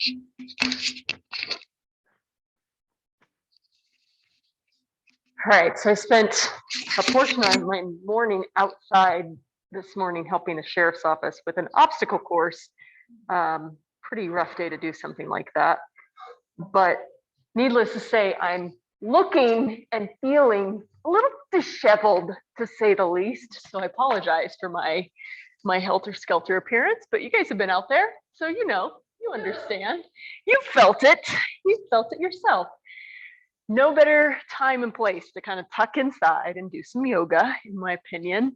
All right, so I spent a portion of my morning outside this morning helping the sheriff's office with an obstacle course. Pretty rough day to do something like that. But needless to say, I'm looking and feeling a little disheveled, to say the least. So I apologize for my helter-skelter appearance, but you guys have been out there, so you know, you understand. You felt it yourself. No better time and place to kind of tuck inside and do some yoga, in my opinion.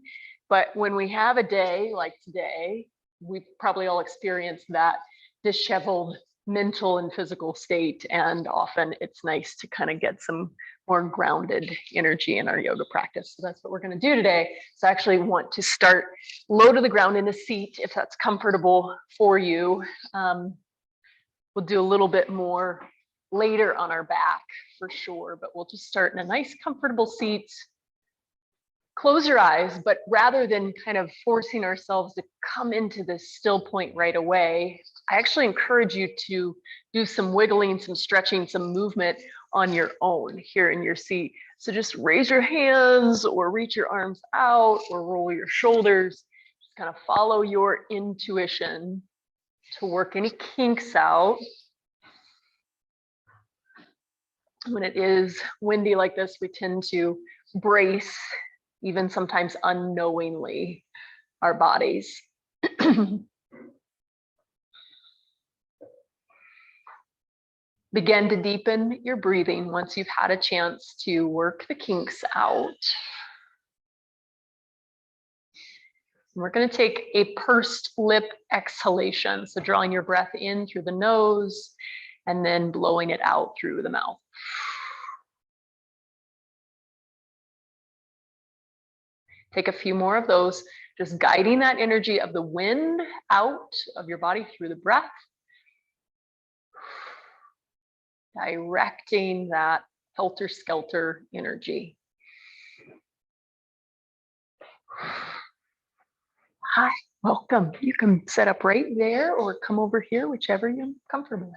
But when we have a day like today, we've probably all experienced that disheveled mental and physical state. And often it's nice to kind of get some more grounded energy in our yoga practice. So that's what we're going to do today. So I actually want to start low to the ground in a seat, if that's comfortable for you. We'll do a little bit more later on our back for sure, but we'll just start in a nice comfortable seat. Close your eyes, but rather than kind of forcing ourselves to come into this still point right away, I actually encourage you to do some wiggling, some stretching, some movement on your own here in your seat. So just raise your hands or reach your arms out or roll your shoulders. Just kind of follow your intuition to work any kinks out. When it is windy like this, we tend to brace, even sometimes unknowingly, our bodies. Begin to deepen your breathing once you've had a chance to work the kinks out. We're going to take a pursed lip exhalation. So drawing your breath in through the nose and then blowing it out through the mouth. Take a few more of those, just guiding that energy of the wind out of your body through the breath. Directing that helter-skelter energy. Hi, welcome. You can set up right there or come over here, whichever you're comfortable with.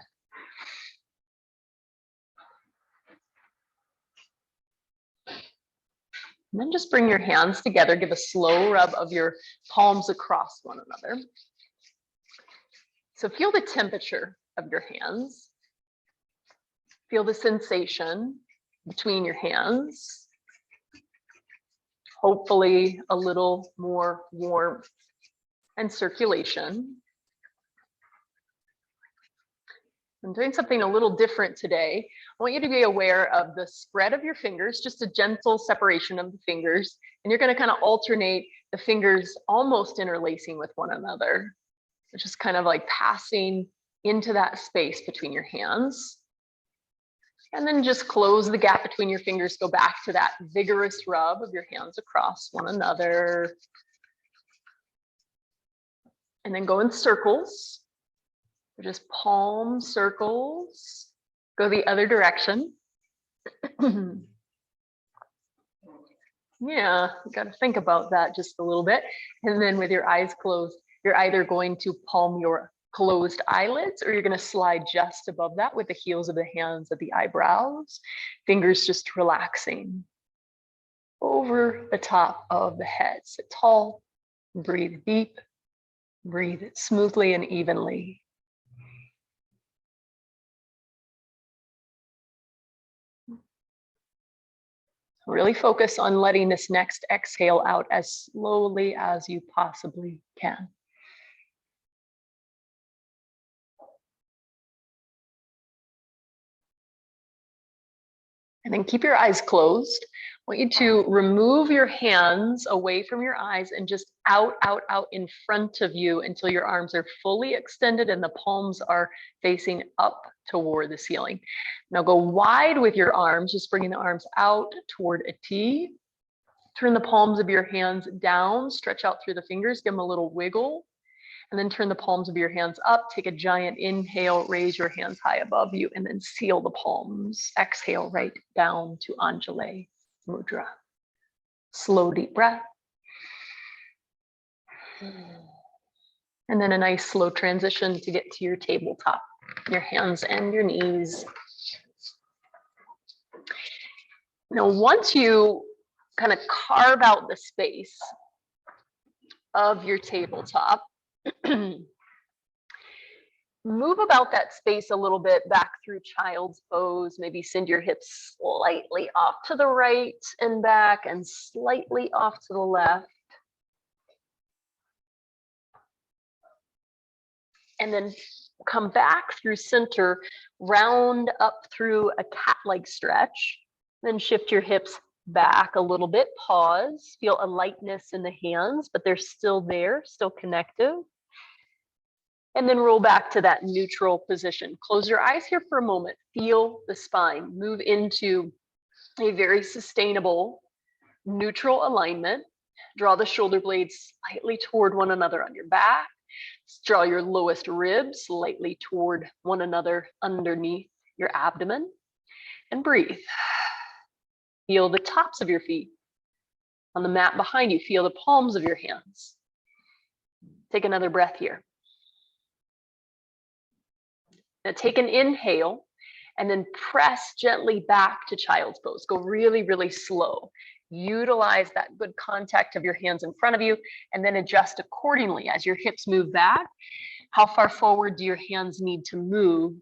And then just bring your hands together, give a slow rub of your palms across one another. So feel the temperature of your hands. Feel the sensation between your hands. Hopefully a little more warmth and circulation. I'm doing something a little different today. I want you to be aware of the spread of your fingers, just a gentle separation of the fingers. And you're going to kind of alternate the fingers almost interlacing with one another. It's just kind of like passing into that space between your hands. And then just close the gap between your fingers. Go back to that vigorous rub of your hands across one another. And then go in circles. Just palm circles. Go the other direction. Yeah, you got to think about that just a little bit. And then with your eyes closed, you're either going to palm your closed eyelids or you're going to slide just above that with the heels of the hands at the eyebrows. Fingers just relaxing over the top of the head. Sit tall, breathe deep, breathe smoothly and evenly. Really focus on letting this next exhale out as slowly as you possibly can. And then keep your eyes closed. I want you to remove your hands away from your eyes and just out in front of you until your arms are fully extended and the palms are facing up toward the ceiling. Now go wide with your arms, just bringing the arms out toward a T. Turn the palms of your hands down, stretch out through the fingers, give them a little wiggle. And then turn the palms of your hands up, take a giant inhale, raise your hands high above you, and then seal the palms. Exhale right down to Anjali Mudra. Slow, deep breath. And then a nice slow transition to get to your tabletop your hands and your knees. Now, once you kind of carve out the space of your tabletop, move about that space a little bit back through child's pose. Maybe send your hips slightly off to the right and back and slightly off to the left. And then come back through center, round up through a cat-like stretch. Then shift your hips back a little bit, pause, feel a lightness in the hands, but they're still there, still connective. And then roll back to that neutral position. Close your eyes here for a moment, feel the spine, move into a very sustainable neutral alignment. Draw the shoulder blades slightly toward one another on your back. Draw your lowest ribs slightly toward one another underneath your abdomen, and breathe. Feel the tops of your feet on the mat behind you. Feel the palms of your hands. Take another breath here. Now take an inhale and then press gently back to child's pose. Go really, really slow. Utilize that good contact of your hands in front of you and then adjust accordingly as your hips move back. How far forward do your hands need to move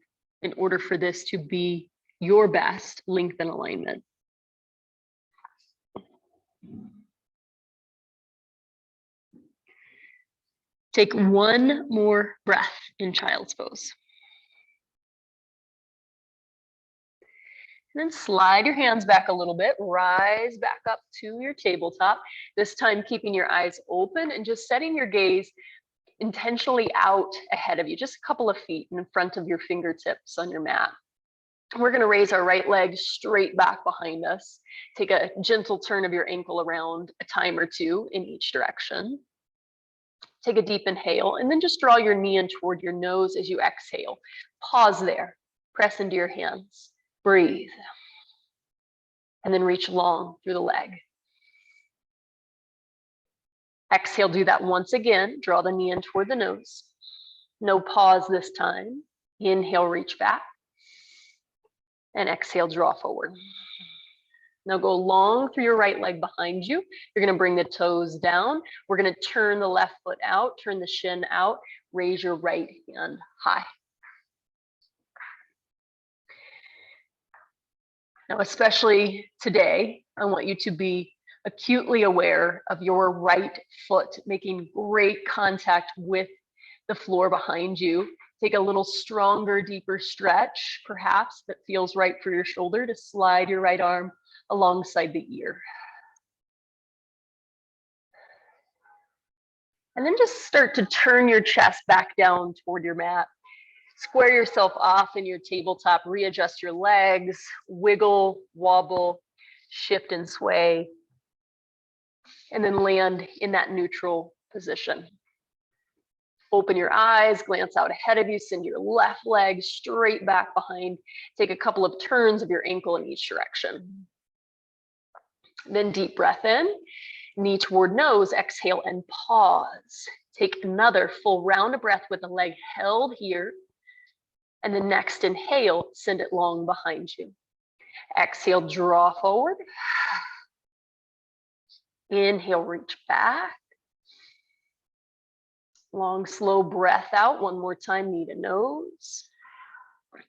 in order for this to be your best length and alignment? Take one more breath in child's pose. And then slide your hands back a little bit, rise back up to your tabletop, this time keeping your eyes open and just setting your gaze intentionally out ahead of you, just a couple of feet in front of your fingertips on your mat. We're going to raise our right leg straight back behind us. Take a gentle turn of your ankle around a time or two in each direction. Take a deep inhale and then just draw your knee in toward your nose as you exhale. Pause there, press into your hands. Breathe, and then reach long through the leg. Exhale, do that once again. Draw the knee in toward the nose. No pause this time. Inhale, reach back, and exhale, draw forward. Now go long through your right leg behind you. You're going to bring the toes down. We're going to turn the left foot out, turn the shin out, raise your right hand high. Now, especially today, I want you to be acutely aware of your right foot, making great contact with the floor behind you. Take a little stronger, deeper stretch, perhaps, that feels right for your shoulder to slide your right arm alongside the ear. And then just start to turn your chest back down toward your mat. Square yourself off in your tabletop, readjust your legs, wiggle, wobble, shift and sway, and then land in that neutral position. Open your eyes, glance out ahead of you, send your left leg straight back behind. Take a couple of turns of your ankle in each direction. Then deep breath in, knee toward nose, exhale and pause. Take another full round of breath with the leg held here. And the next inhale, send it long behind you. Exhale, draw forward. Inhale, reach back. Long, slow breath out. One more time, knee to nose.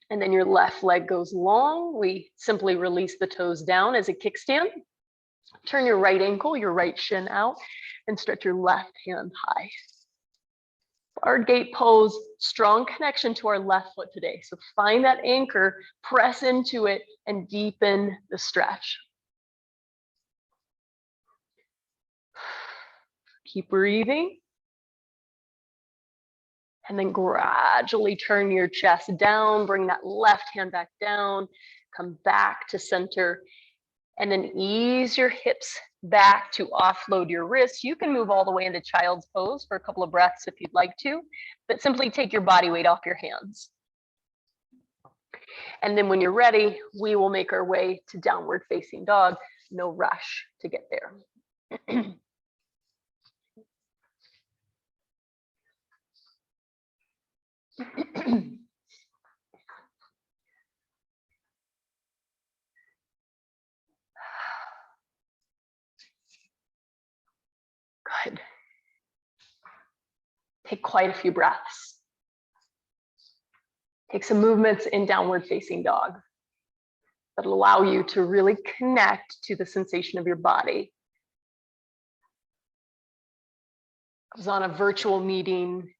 And then your left leg goes long. We simply release the toes down as a kickstand. Turn your right ankle, your right shin out, and stretch your left hand high. Barred gate pose, strong connection to our left foot today. So find that anchor, press into it, and deepen the stretch. Keep breathing. And then gradually turn your chest down, bring that left hand back down, come back to center, and then ease your hips back to offload your wrists. You can move all the way into child's pose for a couple of breaths if you'd like to, but simply take your body weight off your hands. And then when you're ready, we will make our way to downward facing dog. No rush to get there. Take quite a few breaths. Take some movements in downward facing dog that'll allow you to really connect to the sensation of your body. I was on a virtual meeting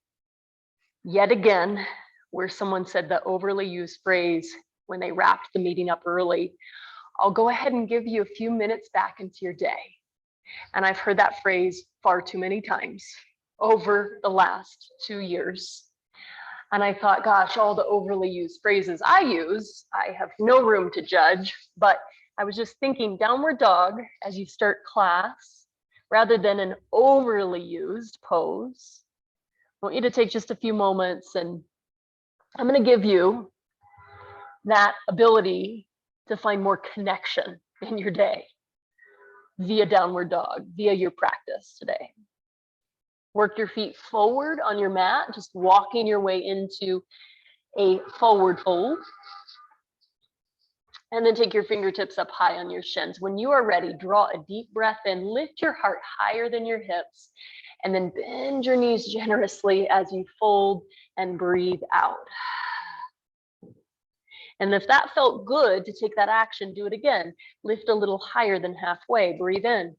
yet again where someone said the overly used phrase when they wrapped the meeting up early, I'll go ahead and give you a few minutes back into your day. And I've heard that phrase far too many times over the last 2 years. And I thought, gosh, all the overly used phrases I use, I have no room to judge, but I was just thinking downward dog as you start class, rather than an overly used pose. I want you to take just a few moments, and I'm going to give you that ability to find more connection in your day via downward dog, via your practice today. Work your feet forward on your mat, just walking your way into a forward fold. And then take your fingertips up high on your shins. When you are ready, draw a deep breath in, lift your heart higher than your hips, and then bend your knees generously as you fold and breathe out. And if that felt good to take that action, do it again. Lift a little higher than halfway, breathe in.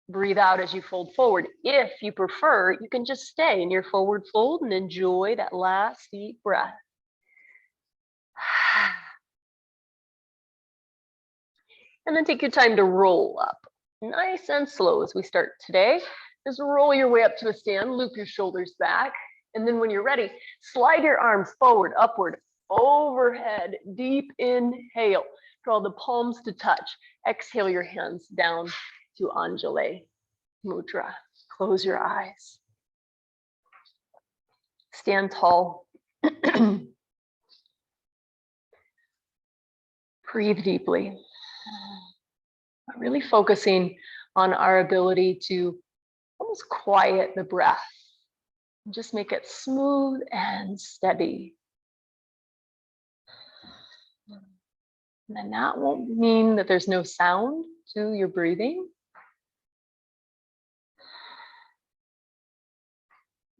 Breathe out as you fold forward. If you prefer, you can just stay in your forward fold and enjoy that last deep breath. And then take your time to roll up, nice and slow as we start today. Just roll your way up to a stand, loop your shoulders back. And then when you're ready, slide your arms forward, upward, overhead, deep inhale. Draw the palms to touch. Exhale your hands down to Anjali Mudra. Close your eyes. Stand tall. Breathe deeply. Really focusing on our ability to almost quiet the breath. Just make it smooth and steady. And that won't mean that there's no sound to your breathing.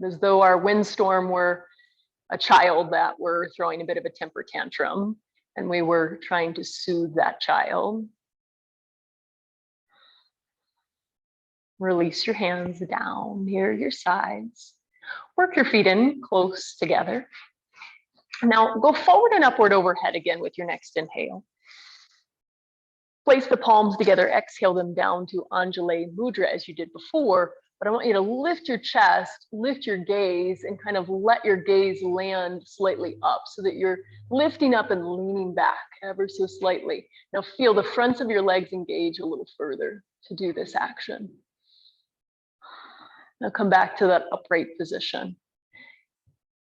As though our windstorm were a child that were throwing a bit of a temper tantrum, and we were trying to soothe that child. Release your hands down near your sides. Work your feet in close together. Now go forward and upward overhead again with your next inhale. Place the palms together, exhale them down to Anjali Mudra as you did before, but I want you to lift your chest, lift your gaze, and kind of let your gaze land slightly up so that you're lifting up and leaning back ever so slightly. Now feel the fronts of your legs engage a little further to do this action. Now come back to that upright position.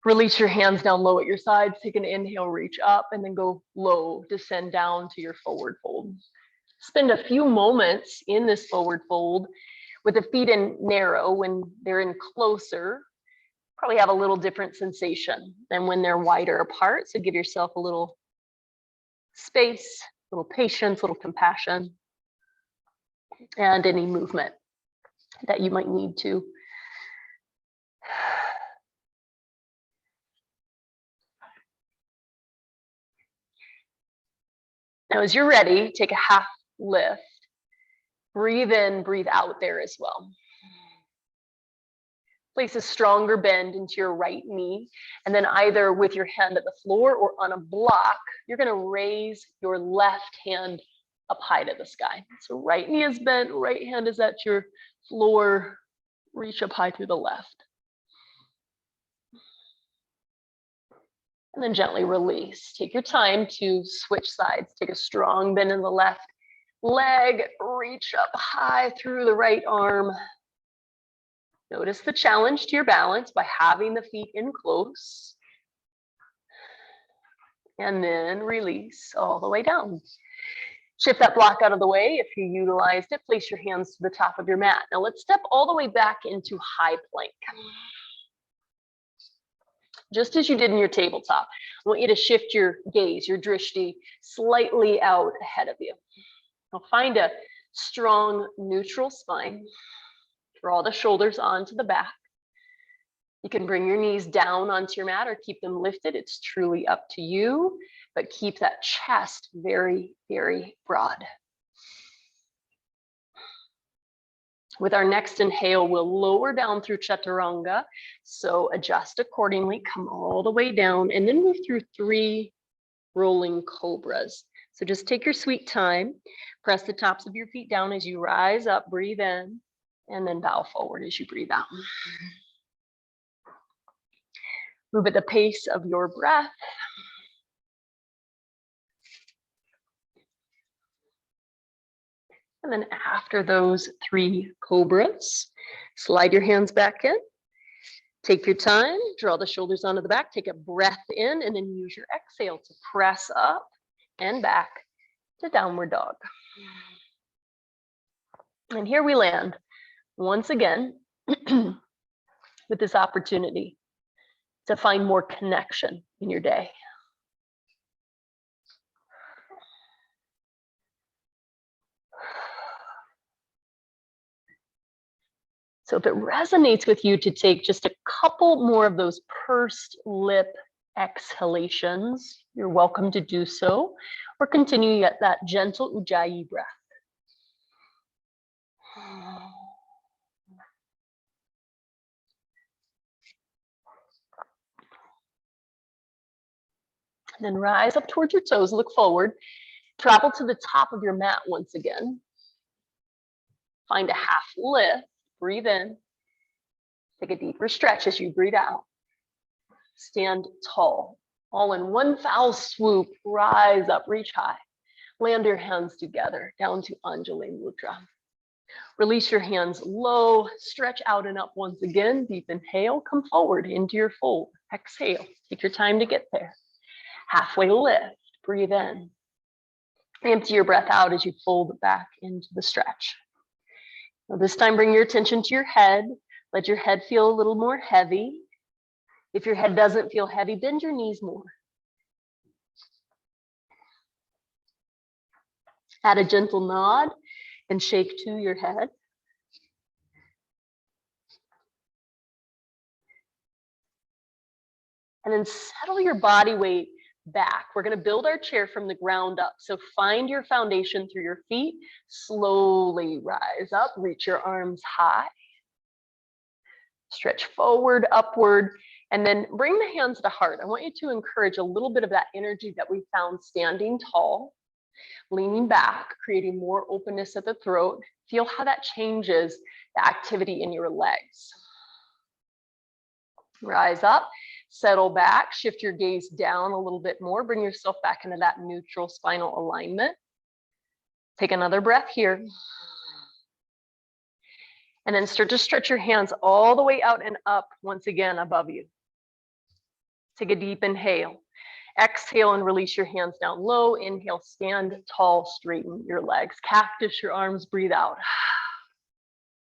Release your hands down low at your sides. Take an inhale, reach up, and then go low, descend down to your forward fold. Spend a few moments in this forward fold with the feet in narrow. When they're in closer, probably have a little different sensation than when they're wider apart. So give yourself a little space, a little patience, a little compassion, and any movement that you might need to. Now, as you're ready, take a half lift. Breathe in, breathe out there as well. Place a stronger bend into your right knee, and then either with your hand at the floor or on a block, you're going to raise your left hand up high to the sky. So right knee is bent, right hand is at your floor. Reach up high through the left. And then gently release. Take your time to switch sides. Take a strong bend in the left leg, reach up high through the right arm. Notice the challenge to your balance by having the feet in close. And then release all the way down. Shift that block out of the way if you utilized it. Place your hands to the top of your mat. Now let's step all the way back into high plank. Just as you did in your tabletop, I want you to shift your gaze, your drishti, slightly out ahead of you. Now find a strong neutral spine. Draw the shoulders onto the back. You can bring your knees down onto your mat or keep them lifted. It's truly up to you, but keep that chest very, very broad. With our next inhale, we'll lower down through chaturanga. So adjust accordingly, come all the way down, and then move through 3 rolling cobras. So just take your sweet time, press the tops of your feet down as you rise up, breathe in, and then bow forward as you breathe out. Move at the pace of your breath. And then after those 3 cobras, slide your hands back in. Take your time, draw the shoulders onto the back, take a breath in, and then use your exhale to press up and back to downward dog. And here we land once again with this opportunity to find more connection in your day. So if it resonates with you to take just a couple more of those pursed lip exhalations, you're welcome to do so, or continue at that gentle Ujjayi breath. And then rise up towards your toes, look forward, travel to the top of your mat once again. Find a half lift, breathe in, take a deeper stretch as you breathe out. Stand tall, all in one foul swoop, rise up, reach high. Land your hands together, down to Anjali Mudra. Release your hands low, stretch out and up once again. Deep inhale, come forward into your fold. Exhale, take your time to get there. Halfway lift, breathe in. Empty your breath out as you fold back into the stretch. Now this time, bring your attention to your head. Let your head feel a little more heavy. If your head doesn't feel heavy, bend your knees more. Add a gentle nod and shake to your head. And then settle your body weight back. We're going to build our chair from the ground up. So find your foundation through your feet. Slowly rise up, reach your arms high. Stretch forward, upward, and then bring the hands to heart. I want you to encourage a little bit of that energy that we found standing tall, leaning back, creating more openness at the throat. Feel how that changes the activity in your legs. Rise up, settle back, shift your gaze down a little bit more, bring yourself back into that neutral spinal alignment. Take another breath here. And then start to stretch your hands all the way out and up once again above you. Take a deep inhale. Exhale and release your hands down low. Inhale, stand tall, straighten your legs. Cactus your arms, breathe out.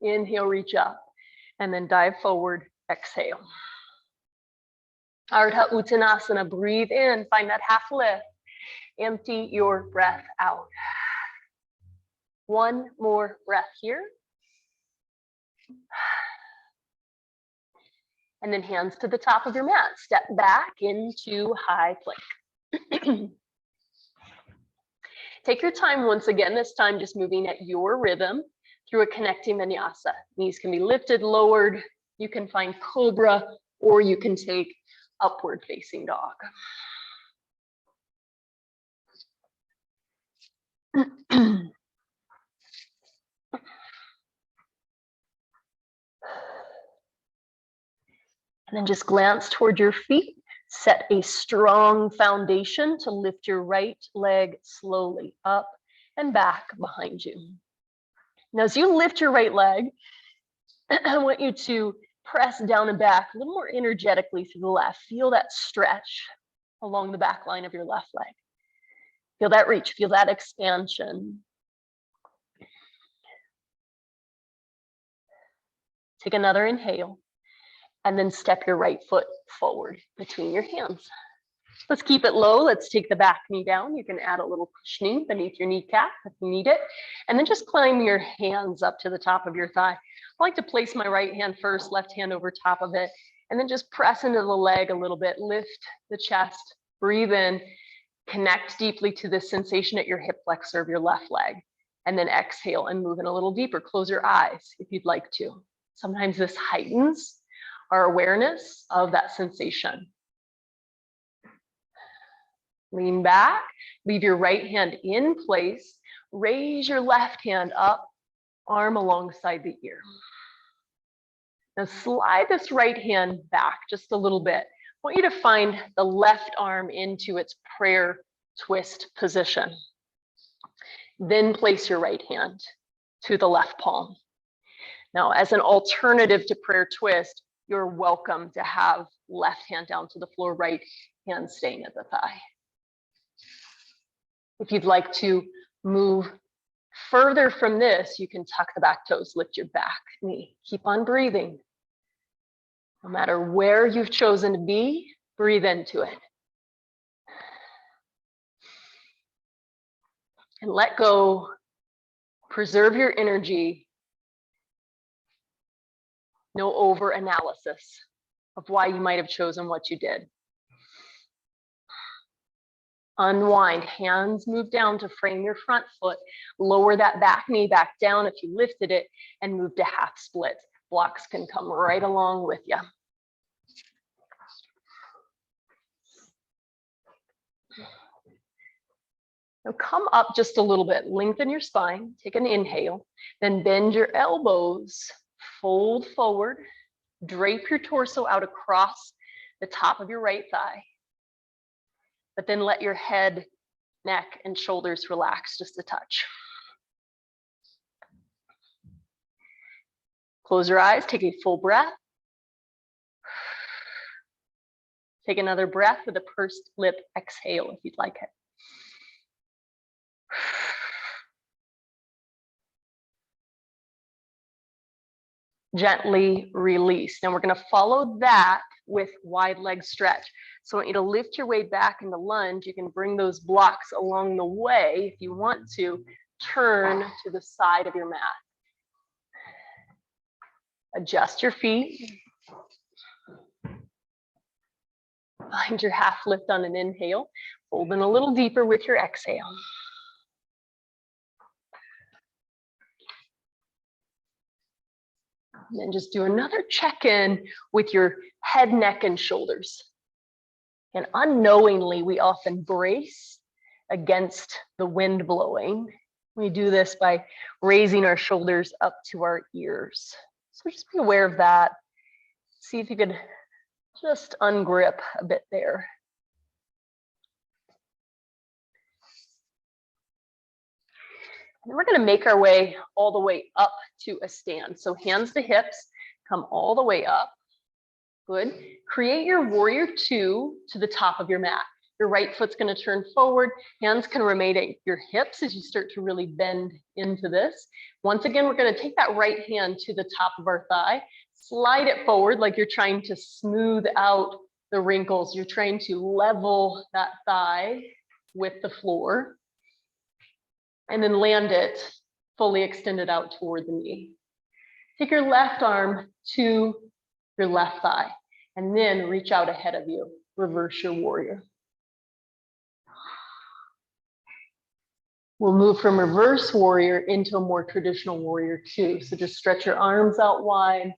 Inhale, reach up, and then dive forward, exhale. Ardha Uttanasana, breathe in, find that half lift. Empty your breath out. One more breath here. And then hands to the top of your mat. Step back into high plank. Take your time once again, this time just moving at your rhythm through a connecting vinyasa. Knees can be lifted, lowered. You can find cobra, or you can take upward facing dog. And then just glance toward your feet. Set a strong foundation to lift your right leg slowly up and back behind you. Now, as you lift your right leg, I want you to press down and back a little more energetically through the left. Feel that stretch along the back line of your left leg. Feel that reach, feel that expansion. Take another inhale. And then step your right foot forward between your hands. Let's keep it low. Let's take the back knee down. You can add a little cushioning beneath your kneecap if you need it. And then just climb your hands up to the top of your thigh. I like to place my right hand first, left hand over top of it, And then just press into the leg a little bit, lift the chest, breathe in, connect deeply to this sensation at your hip flexor of your left leg. And then exhale and move in a little deeper. Close your eyes if you'd like to. Sometimes this heightens our awareness of that sensation. Lean back, leave your right hand in place, raise your left hand up, arm alongside the ear. Now slide this right hand back just a little bit. I want you to find the left arm into its prayer twist position. Then place your right hand to the left palm. Now, as an alternative to prayer twist, you're welcome to have left hand down to the floor, right hand staying at the thigh. If you'd like to move further from this, you can tuck the back toes, lift your back knee. Keep on breathing. No matter where you've chosen to be, breathe into it. And let go. Preserve your energy. No over-analysis of why you might have chosen what you did. Unwind, hands move down to frame your front foot. Lower that back knee back down if you lifted it and move to half split. Blocks can come right along with you. Now come up just a little bit, lengthen your spine, take an inhale, then bend your elbows, fold forward, drape your torso out across the top of your right thigh. But then let your head, neck, and shoulders relax just a touch. Close your eyes, take a full breath. Take another breath with a pursed lip exhale if you'd like it. Gently release. Now we're going to follow that with wide leg stretch. So I want you to lift your way back into lunge. You can bring those blocks along the way if you want to. Turn to the side of your mat. Adjust your feet. Find your half lift on an inhale. Fold in a little deeper with your exhale. And then just do another check-in with your head, neck, and shoulders. And unknowingly, we often brace against the wind blowing. We do this by raising our shoulders up to our ears. So just be aware of that. See if you could just ungrip a bit there. And we're going to make our way all the way up to a stand. So hands to hips, come all the way up. Good. Create your warrior two to the top of your mat. Your right foot's going to turn forward. Hands can remain at your hips as you start to really bend into this. Once again, we're going to take that right hand to the top of our thigh. Slide it forward like you're trying to smooth out the wrinkles. You're trying to level that thigh with the floor. And then land it fully extended out toward the knee. Take your left arm to your left thigh and then reach out ahead of you. Reverse your warrior. We'll move from reverse warrior into a more traditional warrior two. So just stretch your arms out wide.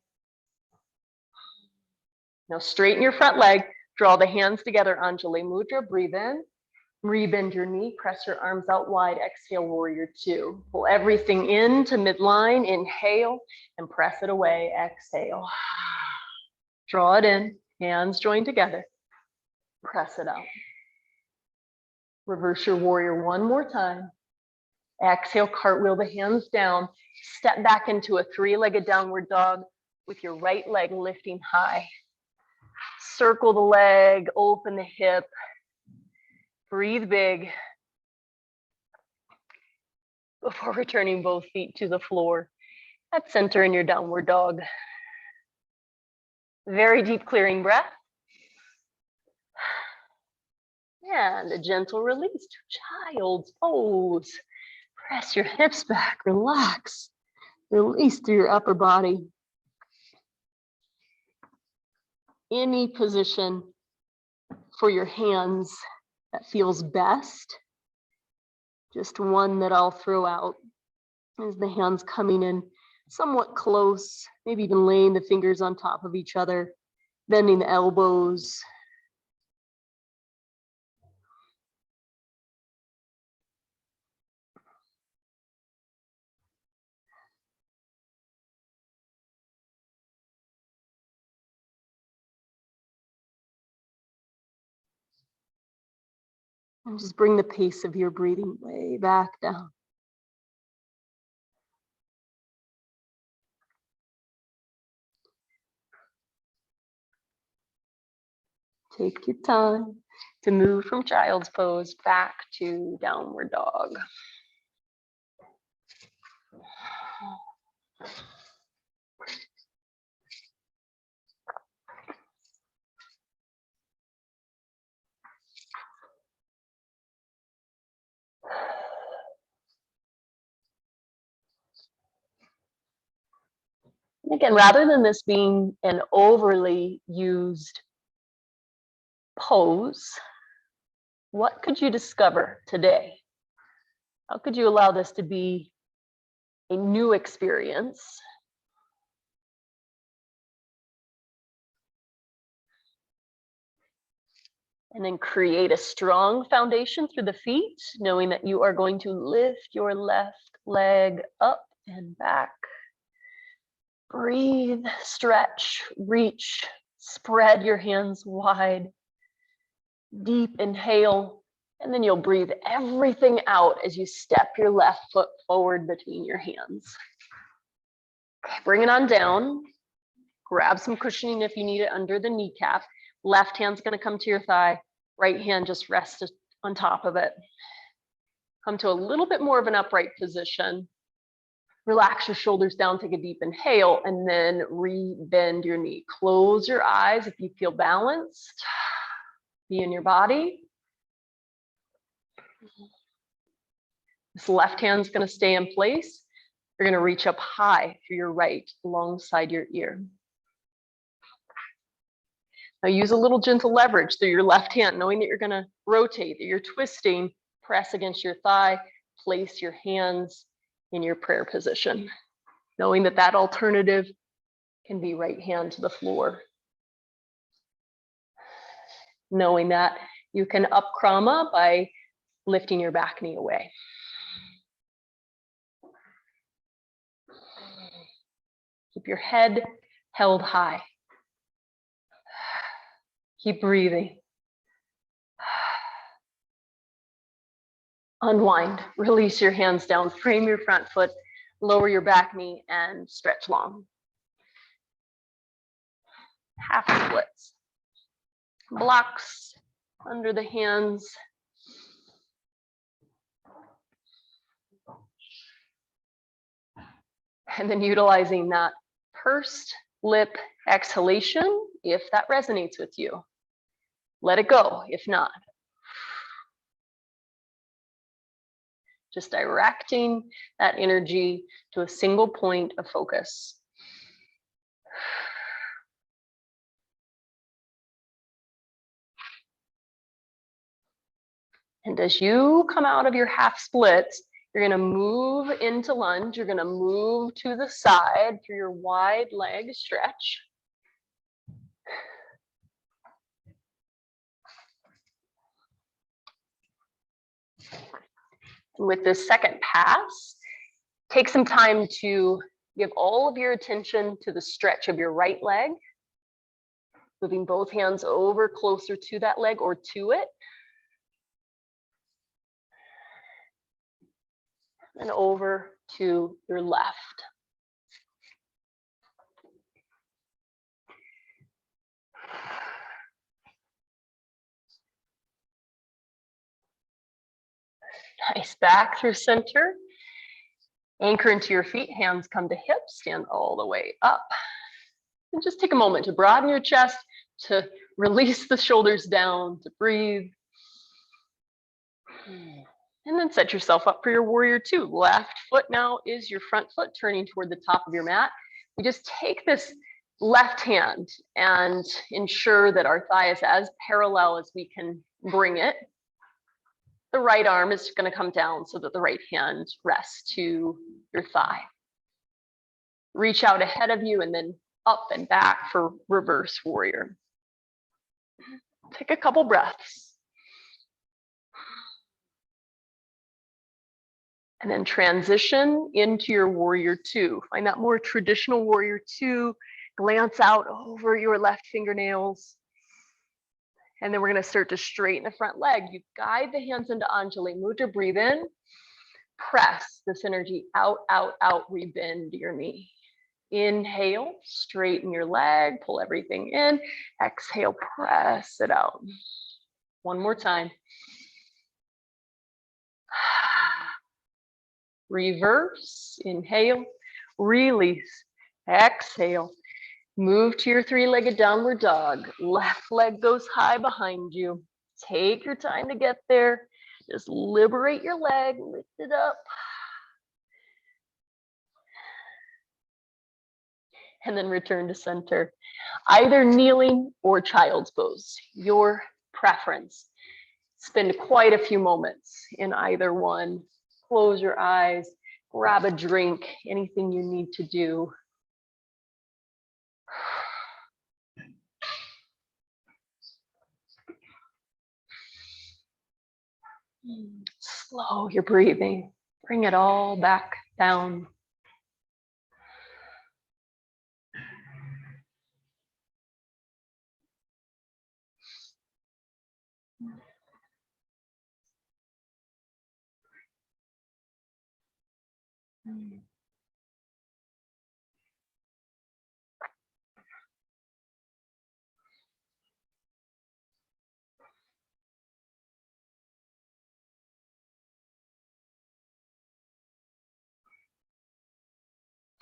Now straighten your front leg. Draw the hands together, Anjali Mudra. Breathe in. Rebend your knee, press your arms out wide, exhale, warrior two. Pull everything into midline, inhale, and press it away, exhale. Draw it in, hands join together, press it out. Reverse your warrior one more time. Exhale, cartwheel the hands down, step back into a three-legged downward dog with your right leg lifting high. Circle the leg, open the hip. Breathe big before returning both feet to the floor at center in your downward dog. Very deep clearing breath. And a gentle release to child's pose. Press your hips back, relax. Release through your upper body. any position for your hands that feels best. Just one that I'll throw out is the hands coming in somewhat close, maybe even laying the fingers on top of each other, bending the elbows. And just bring the pace of your breathing way back down. Take your time to move from child's pose back to downward dog. Again, rather than this being an overly used pose, what could you discover today? How could you allow this to be a new experience? And then create a strong foundation through the feet, knowing that you are going to lift your left leg up and back. Breathe, stretch, reach, spread your hands wide. Deep inhale, and then you'll breathe everything out as you step your left foot forward between your hands. Okay, bring it on down. Grab some cushioning if you need it under the kneecap. Left hand's going to come to your thigh. Right hand just rests on top of it. Come to a little bit more of an upright position. Relax your shoulders down, take a deep inhale, and then re-bend your knee. Close your eyes if you feel balanced. Be in your body. This left hand's going to stay in place. You're going to reach up high through your right alongside your ear. Now use a little gentle leverage through your left hand, knowing that you're going to rotate, that you're twisting, press against your thigh, place your hands in your prayer position, knowing that that alternative can be right hand to the floor. Knowing that you can up krama by lifting your back knee away. Keep your head held high. Keep breathing. Unwind, release your hands down, frame your front foot, lower your back knee, and stretch long. Half splits. Blocks under the hands. And then utilizing that pursed lip exhalation, if that resonates with you. Let it go, if not. Just directing that energy to a single point of focus. And as you come out of your half splits, you're going to move into lunge. You're going to move to the side through your wide leg stretch. With this second pass, take some time to give all of your attention to the stretch of your right leg, moving both hands over closer to that leg or to it. And over to your left. Nice, back through center. Anchor into your feet, hands come to hips, stand all the way up. And just take a moment to broaden your chest, to release the shoulders down, to breathe. And then set yourself up for your warrior two. Left foot now is your front foot turning toward the top of your mat. We just take this left hand and ensure that our thigh is as parallel as we can bring it. The right arm is going to come down so that the right hand rests to your thigh. Reach out ahead of you and then up and back for reverse warrior. Take a couple breaths. And then transition into your warrior two. Find that more traditional warrior two. Glance out over your left fingernails. And then we're going to start to straighten the front leg. You guide the hands into Anjali. Mudra, breathe in. Press this energy out, out, out. Rebend your knee. Inhale, straighten your leg. Pull everything in. Exhale, press it out. One more time. Reverse, inhale, release, exhale. Move to your three-legged downward dog. Left leg goes high behind you. Take your time to get there. Just liberate your leg, lift it up. And then return to center. Either kneeling or child's pose, your preference. Spend quite a few moments in either one. Close your eyes, grab a drink, anything you need to do. Slow your breathing. Bring it all back down.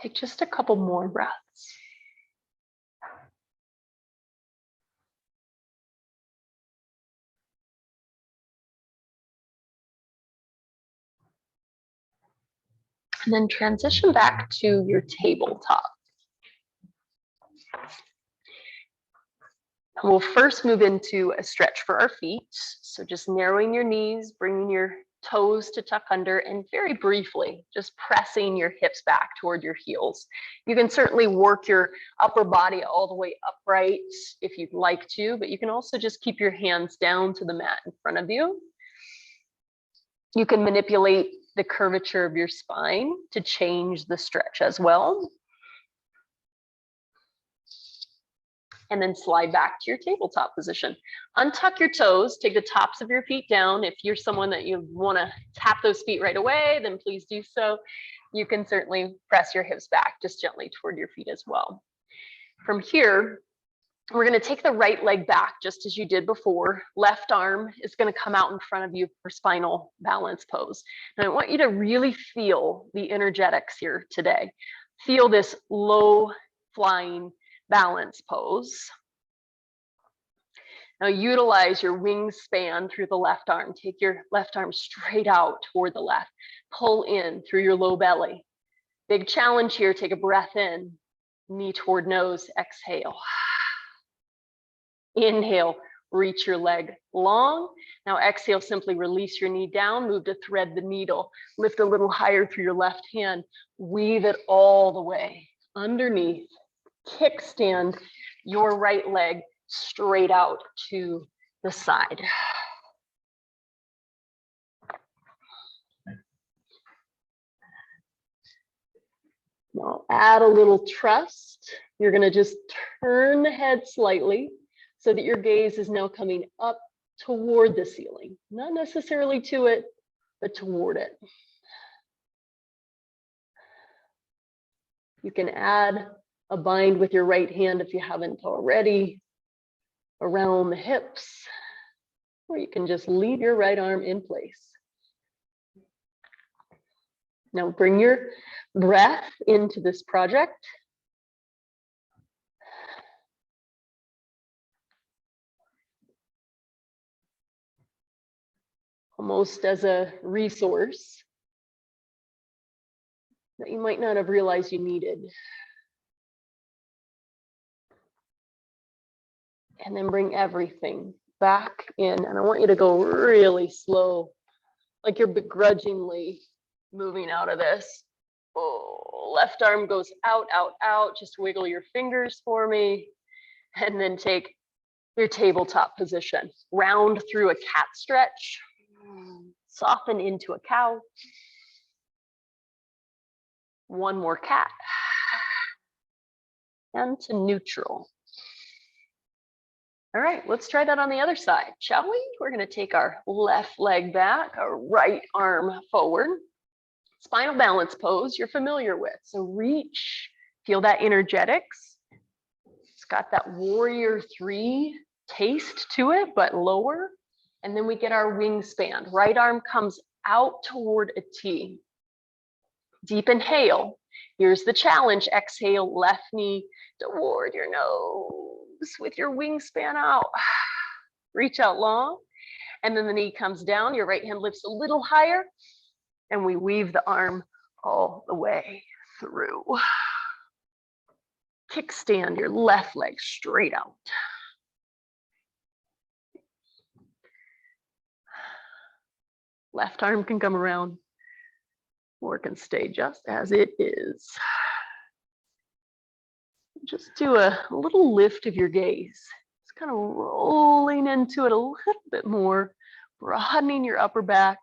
Take just a couple more breaths. And then transition back to your tabletop. We'll first move into a stretch for our feet. So just narrowing your knees, bringing your toes to tuck under, and very briefly, just pressing your hips back toward your heels. You can certainly work your upper body all the way upright if you'd like to, but you can also just keep your hands down to the mat in front of you. You can manipulate the curvature of your spine to change the stretch as well. And then slide back to your tabletop position. Untuck your toes, take the tops of your feet down. If you're someone that you want to tap those feet right away, then please do so. You can certainly press your hips back just gently toward your feet as well. From here, we're going to take the right leg back just as you did before. Left arm is going to come out in front of you for spinal balance pose. And I want you to really feel the energetics here today. Feel this low flying balance pose. Now utilize your wingspan through the left arm. Take your left arm straight out toward the left. Pull in through your low belly. Big challenge here. Take a breath in. Knee toward nose. Exhale. Inhale. Reach your leg long. Now exhale. Simply release your knee down. Move to thread the needle. Lift a little higher through your left hand. Weave it all the way underneath. Kickstand your right leg straight out to the side. Now add a little trust. You're going to just turn the head slightly so that your gaze is now coming up toward the ceiling, not necessarily to it, but toward it. You can add a bind with your right hand if you haven't already, around the hips, or you can just leave your right arm in place. Now bring your breath into this project. Almost as a resource that you might not have realized you needed. And then bring everything back in. And I want you to go really slow, like you're begrudgingly moving out of this. Oh, left arm goes out, out, out. Just wiggle your fingers for me. And then take your tabletop position. Round through a cat stretch. Soften into a cow. One more cat. And to neutral. All right, let's try that on the other side, shall we? We're going to take our left leg back, our right arm forward. Spinal balance pose you're familiar with. So reach, feel that energetics. It's got that warrior 3 taste to it, but lower. And then we get our wingspan. Right arm comes out toward a T. Deep inhale. Here's the challenge. Exhale, left knee toward your nose with your wingspan out. Reach out long. And then the knee comes down. Your right hand lifts a little higher. And we weave the arm all the way through. Kickstand your left leg straight out. Left arm can come around or can stay just as it is. Just do a little lift of your gaze. Just kind of rolling into it a little bit more, broadening your upper back.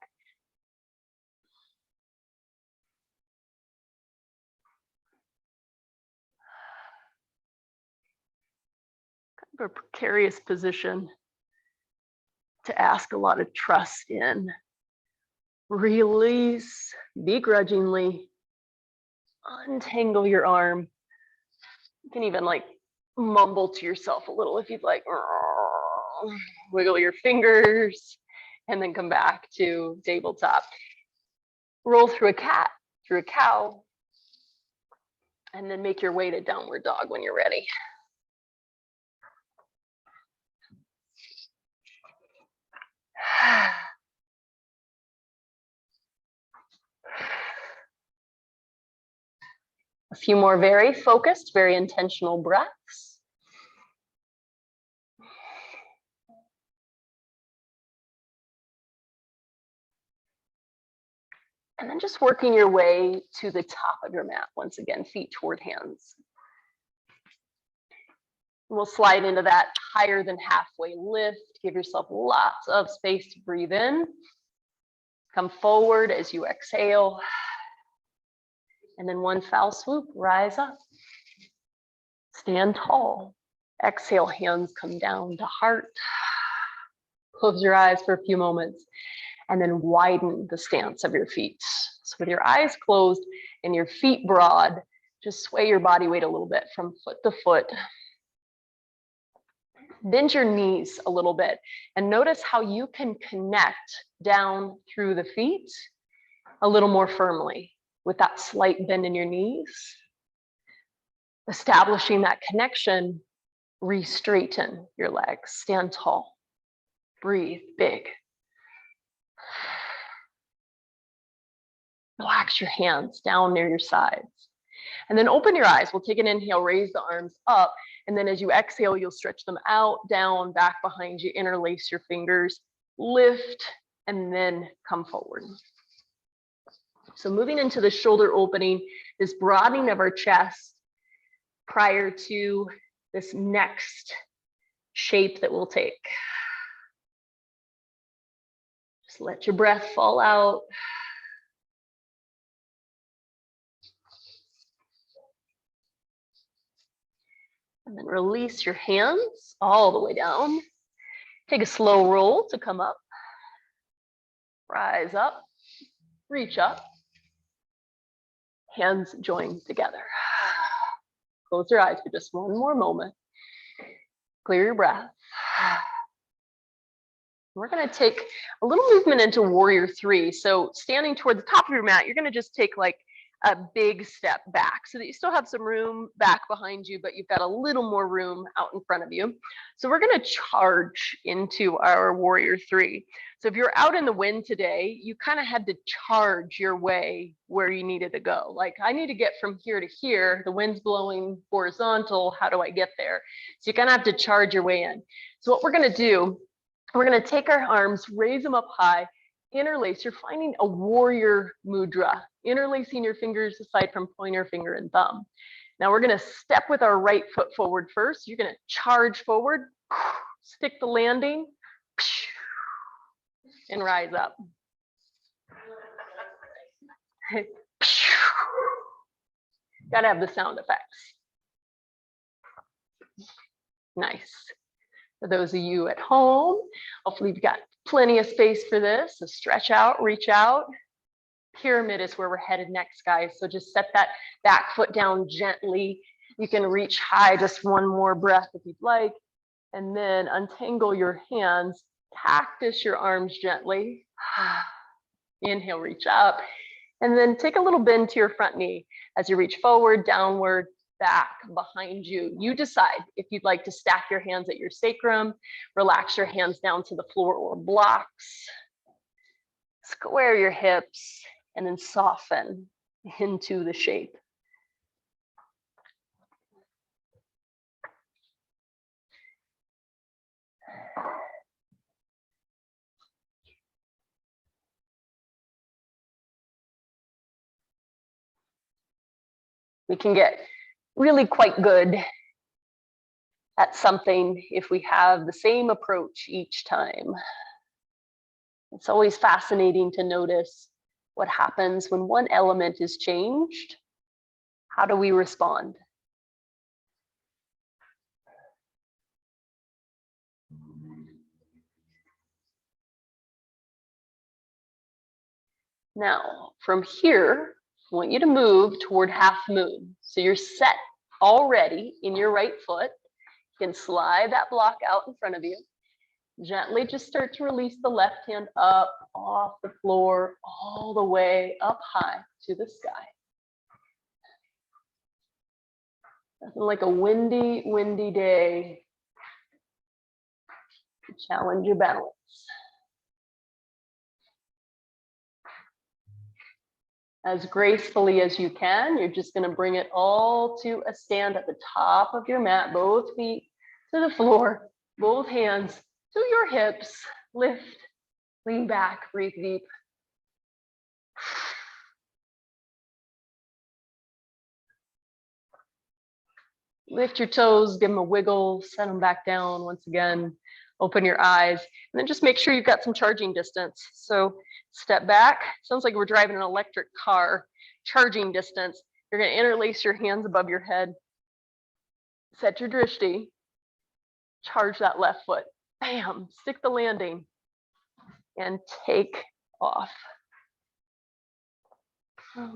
Kind of a precarious position to ask a lot of trust in. Release begrudgingly, untangle your arm. You can even like mumble to yourself a little if you'd like. Wiggle your fingers and then come back to tabletop. Roll through a cat, through a cow, and then make your way to downward dog when you're ready. A few more very focused, very intentional breaths. And then just working your way to the top of your mat. Once again, feet toward hands. We'll slide into that higher than halfway lift. Give yourself lots of space to breathe in. Come forward as you exhale. And then one foul swoop, rise up. Stand tall. Exhale, hands come down to heart. Close your eyes for a few moments and then widen the stance of your feet. So with your eyes closed and your feet broad, just sway your body weight a little bit from foot to foot. Bend your knees a little bit and notice how you can connect down through the feet a little more firmly with that slight bend in your knees. Establishing that connection, re-straighten your legs, stand tall, breathe big. Relax your hands down near your sides. And then open your eyes. We'll take an inhale, raise the arms up. And then as you exhale, you'll stretch them out, down, back behind you, interlace your fingers, lift, and then come forward. So moving into the shoulder opening, this broadening of our chest prior to this next shape that we'll take. Just let your breath fall out. And then release your hands all the way down. Take a slow roll to come up. Rise up, reach up. Hands join together. Close your eyes for just one more moment. Clear your breath. We're going to take a little movement into warrior 3. So standing toward the top of your mat, you're going to just take like a big step back so that you still have some room back behind you, but you've got a little more room out in front of you. So we're going to charge into our warrior three. So if you're out in the wind today, you kind of had to charge your way where you needed to go. Like, I need to get from here to here. The wind's blowing horizontal. How do I get there? So you're going to have to charge your way in. So what we're going to do, we're going to take our arms, raise them up high, interlace. You're finding a warrior mudra, interlacing your fingers aside from pointer finger and thumb. Now we're going to step with our right foot forward first. You're going to charge forward, stick the landing, and rise up. Got to have the sound effects. Nice. For those of you at home, hopefully you've got plenty of space for this. So stretch out, reach out. Pyramid is where we're headed next, guys. So just set that back foot down gently. You can reach high, just one more breath if you'd like. And then untangle your hands, cactus your arms gently. Inhale, reach up. And then take a little bend to your front knee as you reach forward, downward, back, behind you. You decide if you'd like to stack your hands at your sacrum, relax your hands down to the floor or blocks, square your hips, and then soften into the shape. We can get really quite good at something if we have the same approach each time. It's always fascinating to notice what happens when one element is changed. How do we respond? Now, from here, I want you to move toward half moon. So you're set already in your right foot. You can slide that block out in front of you. Gently just start to release the left hand up off the floor, all the way up high to the sky. Nothing like a windy, windy day to challenge your balance. As gracefully as you can, you're just going to bring it all to a stand at the top of your mat, both feet to the floor, both hands to your hips. Lift, lean back, breathe deep. Lift your toes, give them a wiggle, set them back down once again. Open your eyes, and then just make sure you've got some charging distance. So step back. Sounds like we're driving an electric car. Charging distance. You're going to interlace your hands above your head. Set your drishti. Charge that left foot. Bam! Stick the landing. And take off.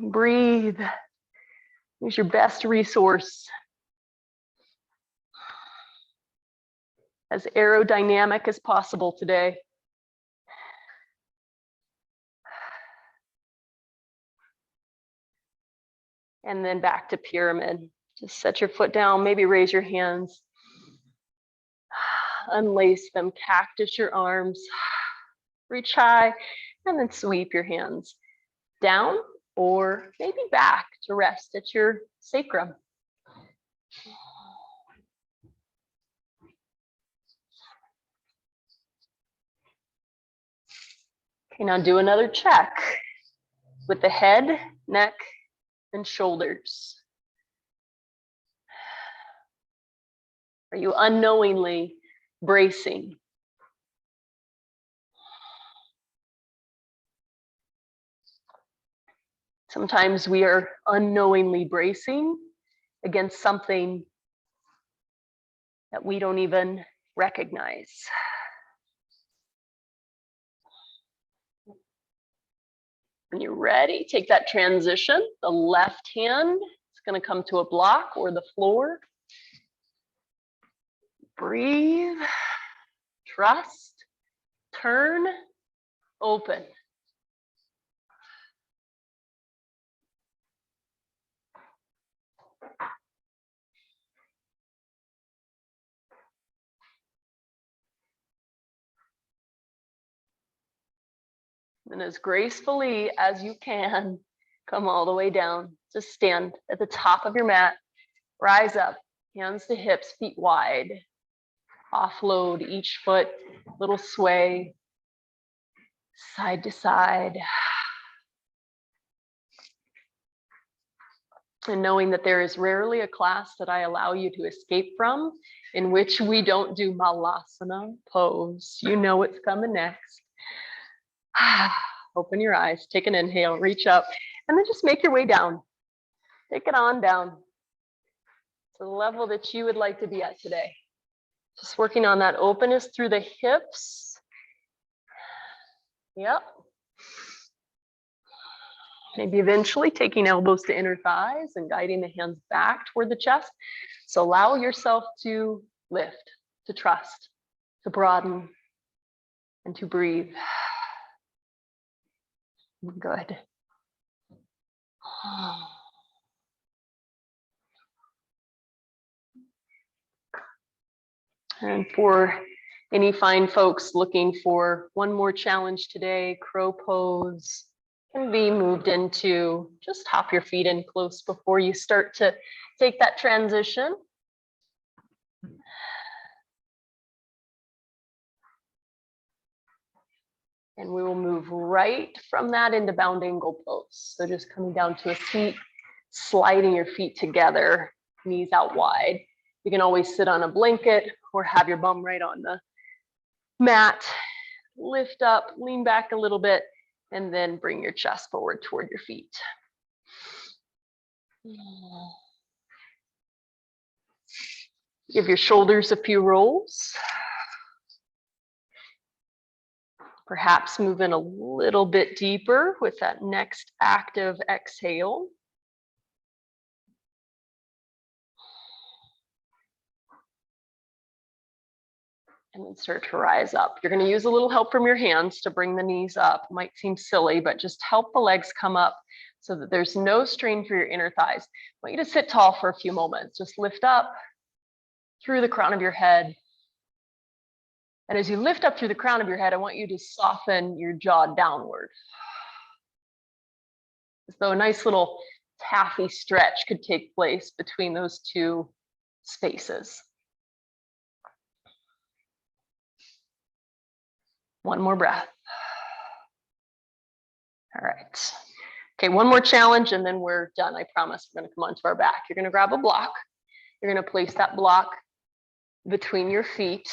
Breathe. Use your best resource. As aerodynamic as possible today. And then back to pyramid. Just set your foot down, maybe raise your hands. Unlace them, cactus your arms. Reach high, and then sweep your hands down or maybe back to rest at your sacrum. Okay, now do another check with the head, neck, and shoulders. Are you unknowingly bracing? Sometimes we are unknowingly bracing against something that we don't even recognize. When you're ready, take that transition. The left hand is going to come to a block or the floor. Breathe, trust, turn, open. And as gracefully as you can, come all the way down. Just stand at the top of your mat, rise up, hands to hips, feet wide. Offload each foot, little sway, side to side. And knowing that there is rarely a class that I allow you to escape from in which we don't do malasana pose. You know what's coming next. Open your eyes, take an inhale, reach up, and then just make your way down. Take it on down to the level that you would like to be at today. Just working on that openness through the hips. Yep. Maybe eventually taking elbows to inner thighs and guiding the hands back toward the chest. So allow yourself to lift, to trust, to broaden, and to breathe. Good. And for any fine folks looking for one more challenge today, crow pose can be moved into, just hop your feet in close before you start to take that transition. And we will move right from that into bound angle pose. So just coming down to a seat, sliding your feet together, knees out wide. You can always sit on a blanket or have your bum right on the mat. Lift up, lean back a little bit, and then bring your chest forward toward your feet. Give your shoulders a few rolls. Perhaps move in a little bit deeper with that next active exhale. And then start to rise up. You're going to use a little help from your hands to bring the knees up. Might seem silly, but just help the legs come up so that there's no strain for your inner thighs. I want you to sit tall for a few moments. Just lift up through the crown of your head. And as you lift up through the crown of your head, I want you to soften your jaw downward. As though a nice little taffy stretch could take place between those two spaces. One more breath. All right. Okay, one more challenge and then we're done. I promise we're going to come onto our back. You're going to grab a block. You're going to place that block between your feet.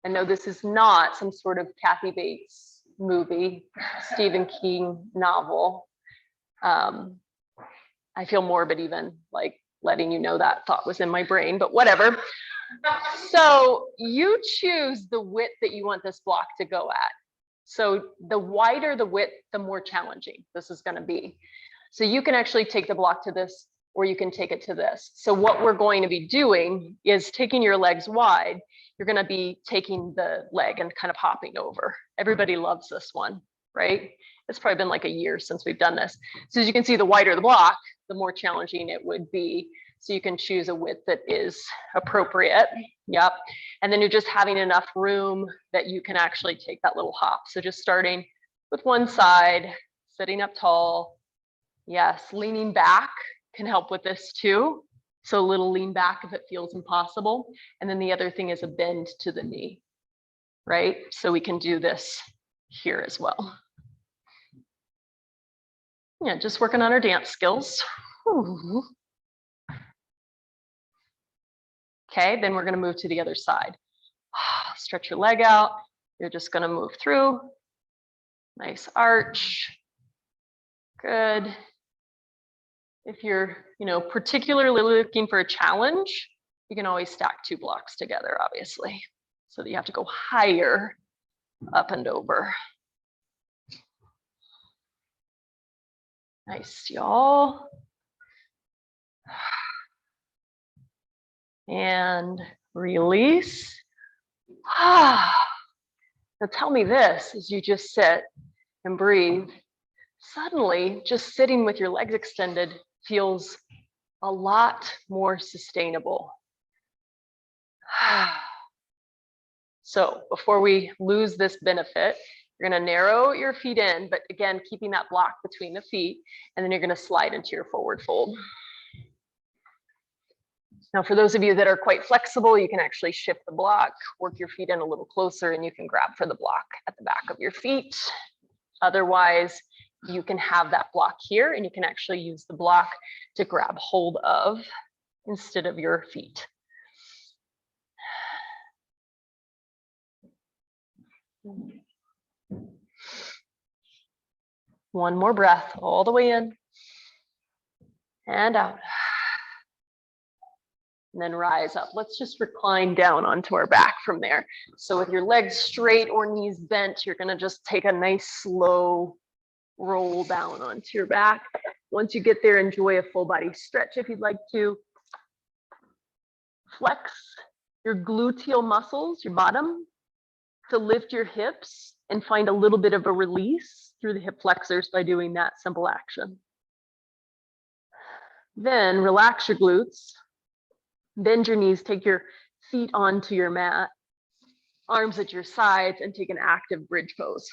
I know this is not some sort of Kathy Bates movie, Stephen King novel. I feel morbid even like letting you know that thought was in my brain, but whatever. So you choose the width that you want this block to go at. So the wider the width, the more challenging this is going to be. So you can actually take the block to this, or you can take it to this. So what we're going to be doing is taking your legs wide. You're going to be taking the leg and kind of hopping over. Everybody loves this one, right? It's probably been like a year since we've done this. So as you can see, the wider the block, the more challenging it would be. So you can choose a width that is appropriate. Yep. And then you're just having enough room that you can actually take that little hop. So just starting with one side, sitting up tall. Yes, leaning back can help with this too. So a little lean back if it feels impossible. And then the other thing is a bend to the knee, right? So we can do this here as well. Yeah, just working on our dance skills. Ooh. Okay, then we're going to move to the other side. Stretch your leg out. You're just going to move through. Nice arch. Good. If you're, particularly looking for a challenge, you can always stack two blocks together, obviously, so that you have to go higher up and over. Nice, y'all. And release. Now tell me this as you just sit and breathe. Suddenly, just sitting with your legs extended feels a lot more sustainable. So before we lose this benefit, You're gonna narrow your feet in, but again, keeping that block between the feet, and then you're gonna slide into your forward fold. Now, for those of you that are quite flexible, you can actually shift the block, work your feet in a little closer, and you can grab for the block at the back of your feet. Otherwise, you can have that block here, and you can actually use the block to grab hold of instead of your feet. One more breath, all the way in and out. And then rise up. Let's just recline down onto our back from there. So with your legs straight or knees bent, you're gonna just take a nice slow roll down onto your back. Once you get there, enjoy a full body stretch if you'd like to. Flex your gluteal muscles, your bottom, to lift your hips and find a little bit of a release through the hip flexors by doing that simple action. Then relax your glutes, bend your knees, take your feet onto your mat, arms at your sides, and take an active bridge pose.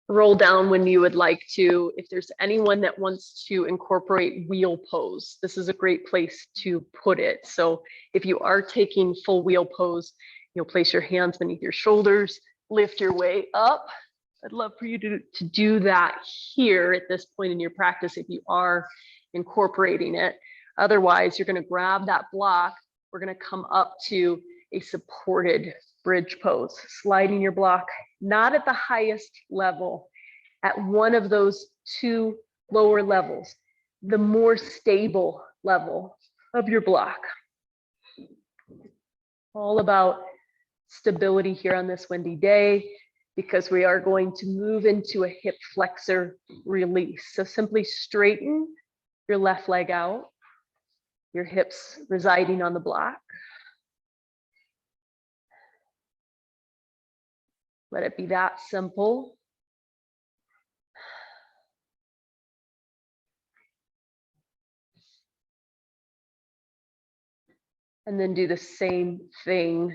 Roll down when you would like to. If there's anyone that wants to incorporate wheel pose, this is a great place to put it. So if you are taking full wheel pose, you'll place your hands beneath your shoulders, lift your way up. I'd love for you to do that here at this point in your practice if you are incorporating it. Otherwise, you're going to grab that block. We're going to come up to a supported bridge pose, sliding your block, not at the highest level, at one of those two lower levels, the more stable level of your block. All about stability here on this windy day, because we are going to move into a hip flexor release. So simply straighten your left leg out, your hips residing on the block. Let it be that simple. And then do the same thing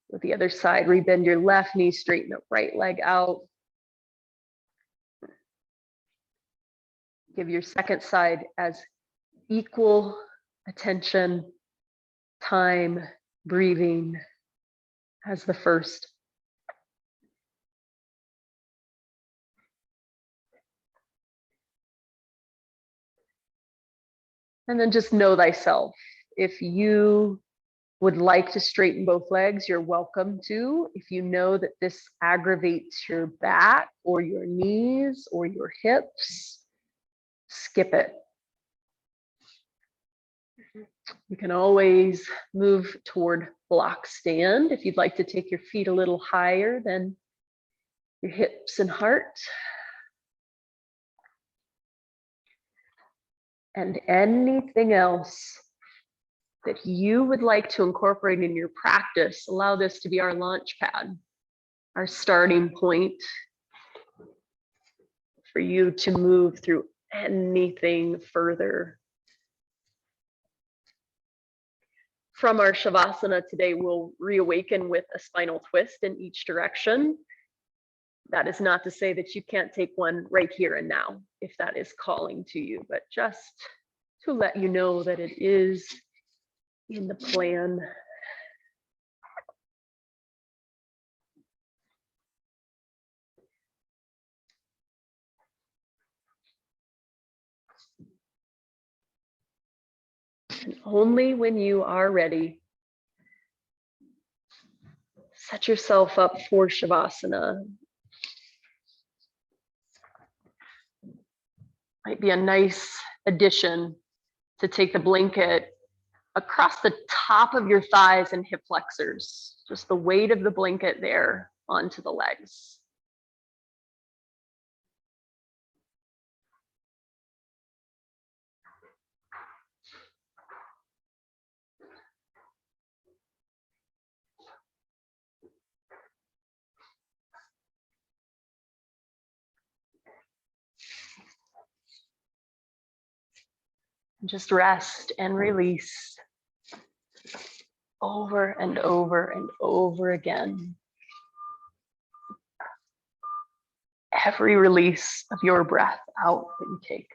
with the other side. Rebend your left knee, straighten the right leg out. Give your second side as equal attention, time, breathing as the first. And then just know thyself. If you would like to straighten both legs, you're welcome to. If you know that this aggravates your back or your knees or your hips, skip it. You can always move toward block stand if you'd like to take your feet a little higher than your hips and heart. And anything else that you would like to incorporate in your practice, allow this to be our launch pad, our starting point for you to move through anything further. From our Shavasana today, we'll reawaken with a spinal twist in each direction. That is not to say that you can't take one right here and now, if that is calling to you, but just to let you know that it is in the plan. And only when you are ready, set yourself up for Shavasana. Might be a nice addition to take the blanket across the top of your thighs and hip flexors, just the weight of the blanket there onto the legs. Just rest and release over and over and over again. Every release of your breath out that you take.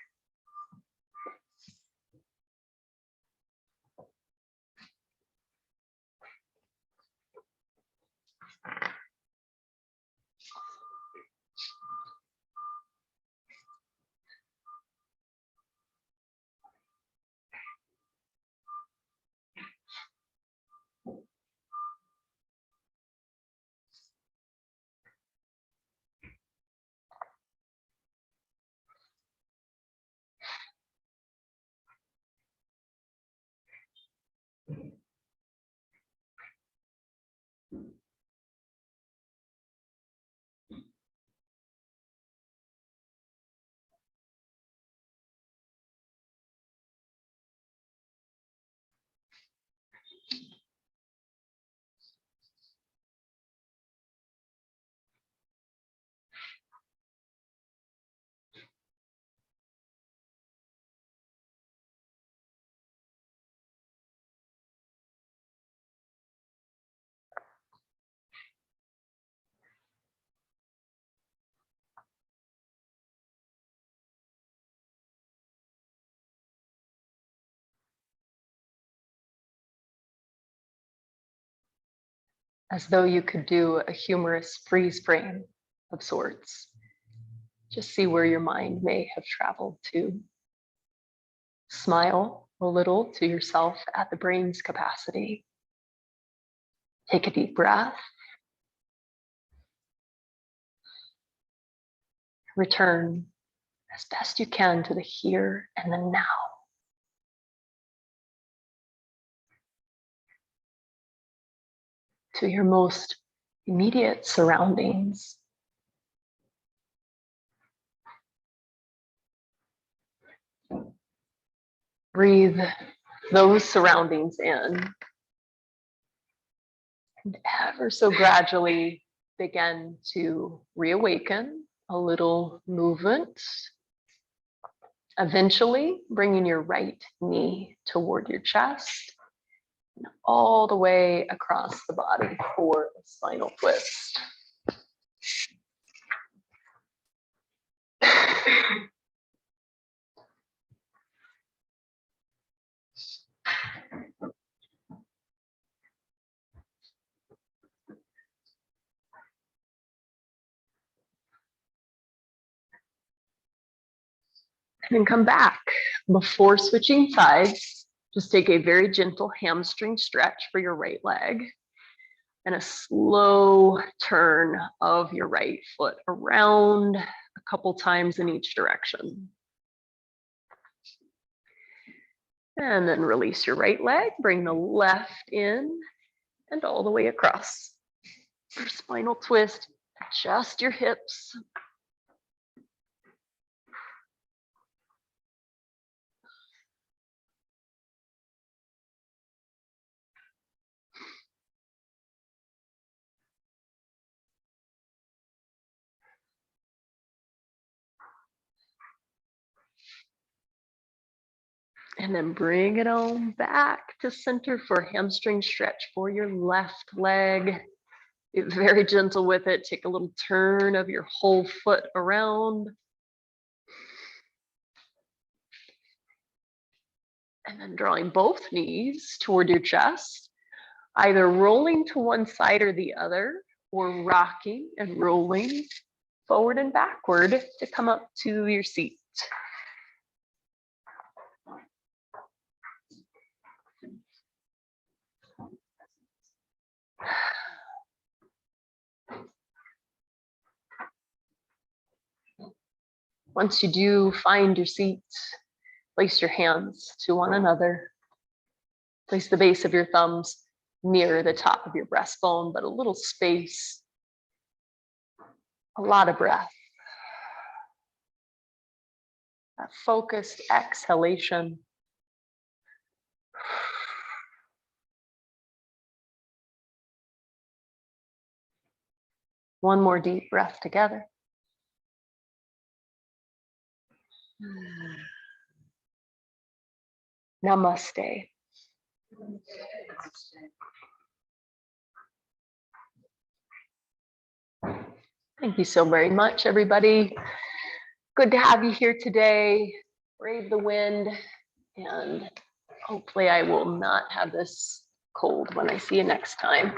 As though you could do a humorous freeze frame of sorts. Just see where your mind may have traveled to. Smile a little to yourself at the brain's capacity. Take a deep breath. Return as best you can to the here and the now. To your most immediate surroundings. Breathe those surroundings in, and ever so gradually begin to reawaken a little movement. Eventually bringing your right knee toward your chest and all the way across the body for a spinal twist. And then come back. Before switching sides, just take a very gentle hamstring stretch for your right leg and a slow turn of your right foot around a couple times in each direction. And then release your right leg, bring the left in and all the way across. For spinal twist, adjust your hips. And then bring it on back to center for a hamstring stretch for your left leg. Be very gentle with it. Take a little turn of your whole foot around. And then drawing both knees toward your chest, either rolling to one side or the other, or rocking and rolling forward and backward to come up to your seat. Once you do find your seat, place your hands to one another. Place the base of your thumbs near the top of your breastbone, but a little space. A lot of breath. A focused exhalation. One more deep breath together. Namaste. Thank you so very much, everybody. Good to have you here today. Brave the wind, and hopefully I will not have this cold when I see you next time.